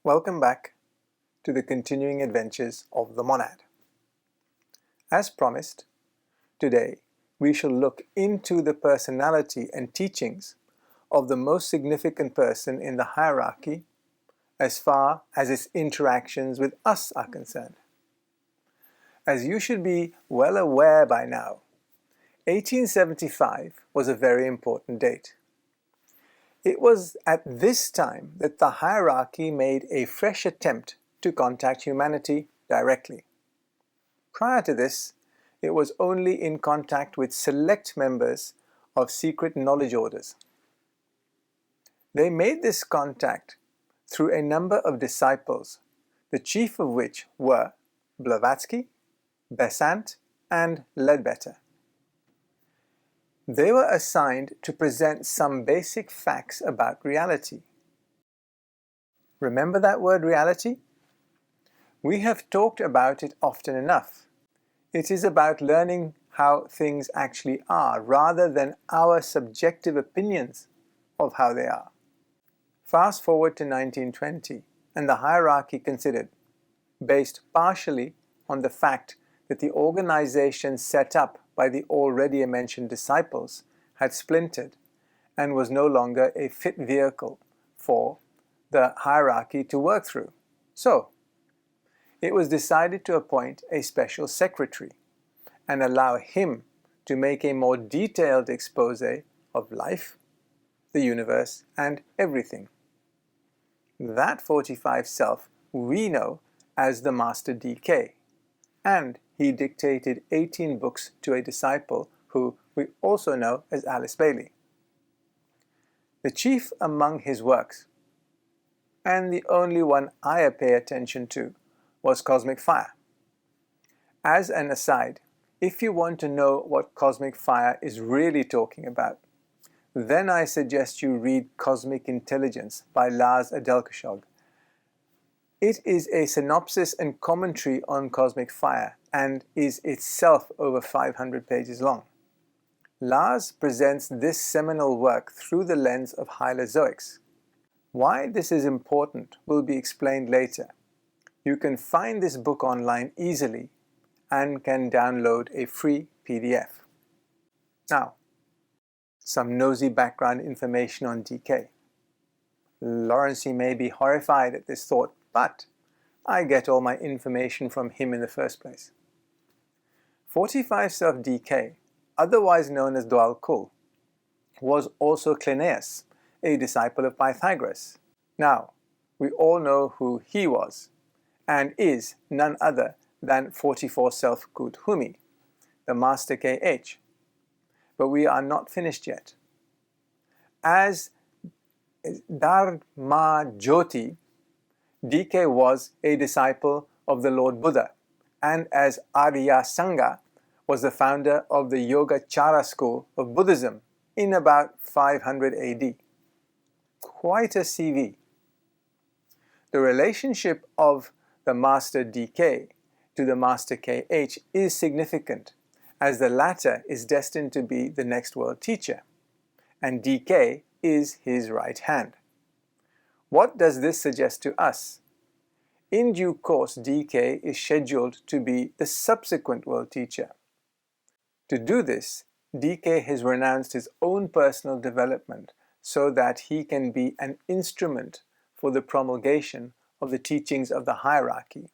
Welcome back to the continuing adventures of the monad. As promised, today we shall look into the personality and teachings of the most significant person in the hierarchy as far as its interactions with us are concerned. As you should be well aware by now, 1875 was a very important date. It was at this time that the hierarchy made a fresh attempt to contact humanity directly. Prior to this, it was only in contact with select members of secret knowledge orders. They made this contact through a number of disciples, the chief of which were Blavatsky, Besant, and Leadbetter. They were assigned to present some basic facts about reality. Remember that word reality? We have talked about it often enough. It is about learning how things actually are rather than our subjective opinions of how they are. Fast forward to 1920 and the hierarchy considered, based partially on the fact that the organization set up by the already mentioned disciples had splintered and was no longer a fit vehicle for the hierarchy to work through. So, it was decided to appoint a special secretary and allow him to make a more detailed expose of life, the universe, and everything. That 45 self we know as the Master D.K, and he dictated 18 books to a disciple who we also know as Alice Bailey. The chief among his works, and the only one I pay attention to, was Cosmic Fire. As an aside, if you want to know what Cosmic Fire is really talking about, then I suggest you read Cosmic Intelligence by Lars Adelkashog. It is a synopsis and commentary on Cosmic Fire and is itself over 500 pages long. Lars presents this seminal work through the lens of Hierarchics. Why this is important will be explained later. You can find this book online easily and can download a free PDF. Now, some nosy background information on DK. Lawrence may be horrified at this thought, but I get all my information from him in the first place. 45 Self DK, otherwise known as Dwal Kul, was also Cleinias, a disciple of Pythagoras. Now, we all know who he was, and is none other than 44 Self Kut Humi, the Master KH. But we are not finished yet. As Dharma Jyoti, DK was a disciple of the Lord Buddha, and as Arya Sangha was the founder of the Yogacara school of Buddhism in about 500 AD. Quite a CV. The relationship of the Master DK to the Master KH is significant, as the latter is destined to be the next world teacher, and DK is his right hand. What does this suggest to us? In due course, DK is scheduled to be the subsequent world teacher. To do this, DK has renounced his own personal development so that he can be an instrument for the promulgation of the teachings of the hierarchy.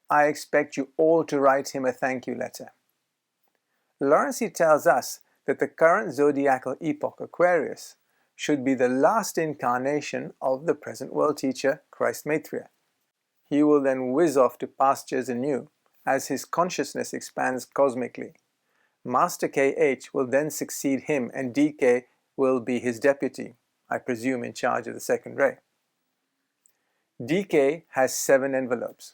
I expect you all to write him a thank you letter. Lawrence tells us that the current zodiacal epoch, Aquarius, should be the last incarnation of the present world teacher, Christ Maitreya. He will then whiz off to pastures anew as his consciousness expands cosmically. Master KH will then succeed him and DK will be his deputy, I presume in charge of the second ray. DK has 7 envelopes.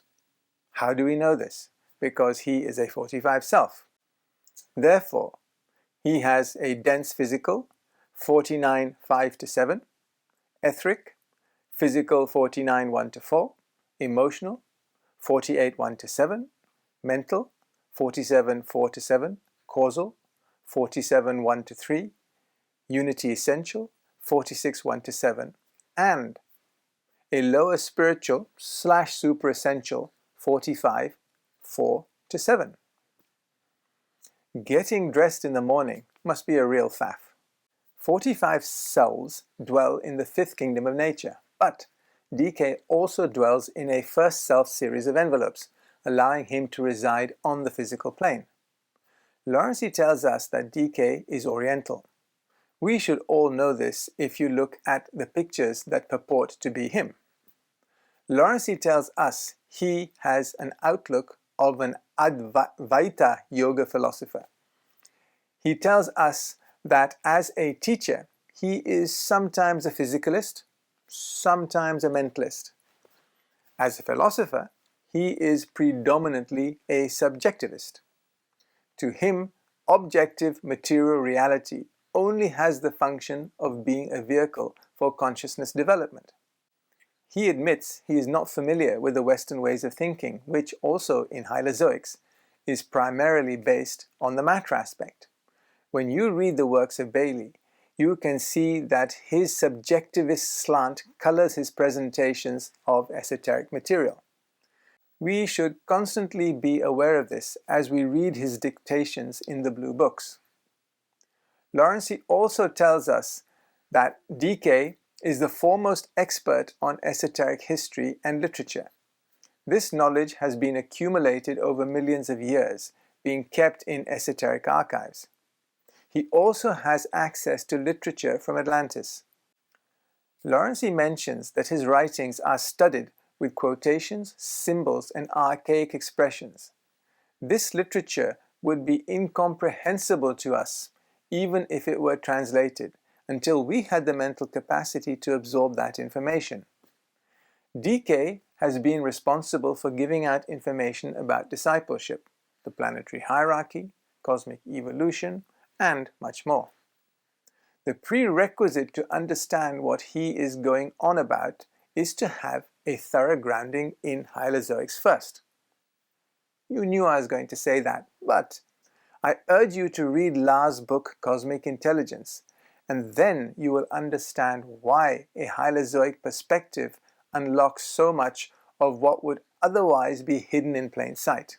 How do we know this? Because he is a 45 self. Therefore, he has a dense physical, 49, 5 to 7, etheric, physical 49, 1 to 4, emotional, 48, 1 to 7, mental, 47, 4 to 7, causal, 47, 1 to 3, unity essential, 46, 1 to 7, and a lower spiritual / super essential 45, 4 to 7. Getting dressed in the morning must be a real faff. 45 selves dwell in the fifth kingdom of nature, but DK also dwells in a first self series of envelopes, allowing him to reside on the physical plane. Lawrence tells us that DK is Oriental. We should all know this if you look at the pictures that purport to be him. Lawrence tells us he has an outlook of an Advaita yoga philosopher. He tells us that as a teacher, he is sometimes a physicalist, sometimes a mentalist. As a philosopher, he is predominantly a subjectivist. To him, objective material reality only has the function of being a vehicle for consciousness development. He admits he is not familiar with the Western ways of thinking, which also in Hierarchies is primarily based on the matter aspect. When you read the works of Bailey, you can see that his subjectivist slant colors his presentations of esoteric material. We should constantly be aware of this as we read his dictations in the Blue Books. Lawrence also tells us that DK is the foremost expert on esoteric history and literature. This knowledge has been accumulated over millions of years, being kept in esoteric archives. He also has access to literature from Atlantis. Lawrence mentions that his writings are studied with quotations, symbols, and archaic expressions. This literature would be incomprehensible to us, even if it were translated, until we had the mental capacity to absorb that information. DK has been responsible for giving out information about discipleship, the planetary hierarchy, cosmic evolution, and much more. The prerequisite to understand what he is going on about is to have a thorough grounding in Hylozoics first. You knew I was going to say that, but I urge you to read La's book Cosmic Intelligence, and then you will understand why a Hylozoic perspective unlocks so much of what would otherwise be hidden in plain sight.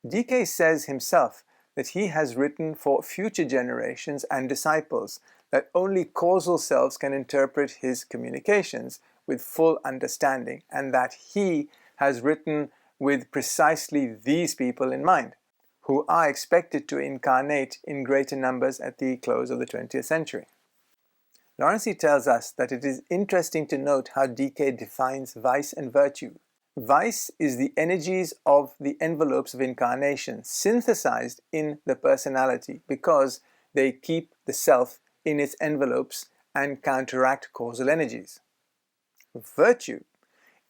DK says himself that he has written for future generations and disciples that only causal selves can interpret his communications with full understanding, and that he has written with precisely these people in mind, who are expected to incarnate in greater numbers at the close of the 20th century. Lawrence tells us that it is interesting to note how DK defines vice and virtue. Vice is the energies of the envelopes of incarnation synthesized in the personality because they keep the self in its envelopes and counteract causal energies. Virtue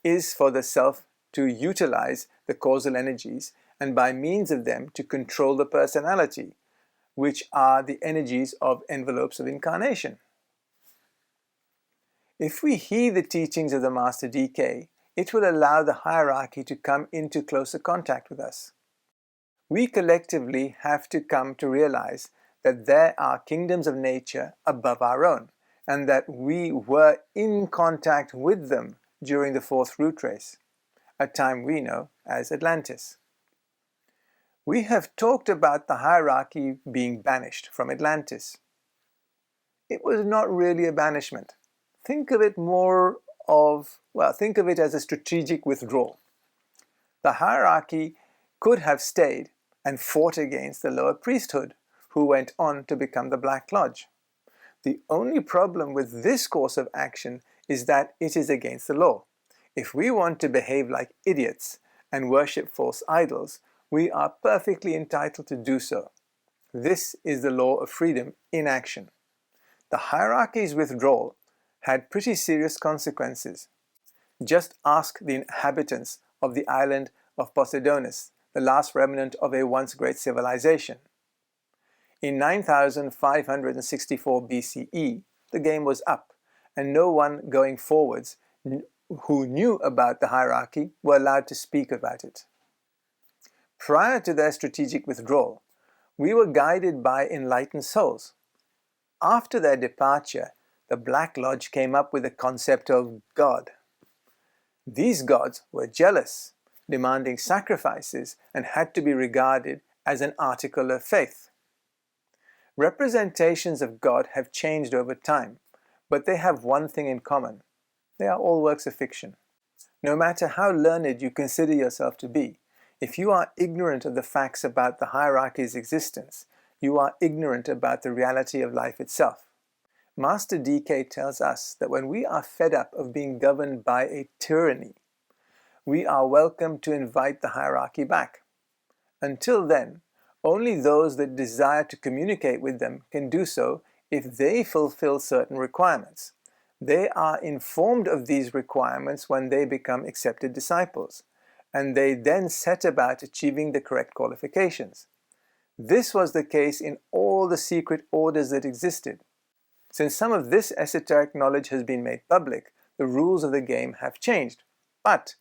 is for the self to utilize the causal energies and by means of them to control the personality, which are the energies of envelopes of incarnation. If we heed the teachings of the Master D.K, it will allow the hierarchy to come into closer contact with us. We collectively have to come to realize that there are kingdoms of nature above our own, and that we were in contact with them during the fourth root race, a time we know as Atlantis. We have talked about the hierarchy being banished from Atlantis. It was not really a banishment. Think of it think of it as a strategic withdrawal. The hierarchy could have stayed and fought against the lower priesthood, who went on to become the Black Lodge. The only problem with this course of action is that it is against the law. If we want to behave like idiots and worship false idols, we are perfectly entitled to do so. This is the law of freedom in action. The hierarchy's withdrawal had pretty serious consequences. Just ask the inhabitants of the island of Poseidonis, the last remnant of a once great civilization. In 9564 BCE, the game was up, and no one going forwards who knew about the hierarchy were allowed to speak about it. Prior to their strategic withdrawal, we were guided by enlightened souls. After their departure, the Black Lodge came up with the concept of God. These gods were jealous, demanding sacrifices, and had to be regarded as an article of faith. Representations of God have changed over time, but they have one thing in common. They are all works of fiction. No matter how learned you consider yourself to be, if you are ignorant of the facts about the hierarchy's existence, you are ignorant about the reality of life itself. Master D.K tells us that when we are fed up of being governed by a tyranny, we are welcome to invite the hierarchy back. Until then, only those that desire to communicate with them can do so if they fulfill certain requirements. They are informed of these requirements when they become accepted disciples, and they then set about achieving the correct qualifications. This was the case in all the secret orders that existed. Since some of this esoteric knowledge has been made public, the rules of the game have changed. But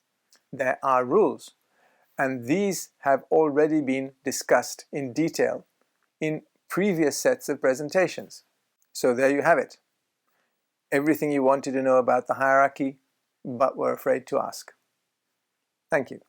there are rules, and these have already been discussed in detail in previous sets of presentations. So there you have it. Everything you wanted to know about the hierarchy, but were afraid to ask. Thank you.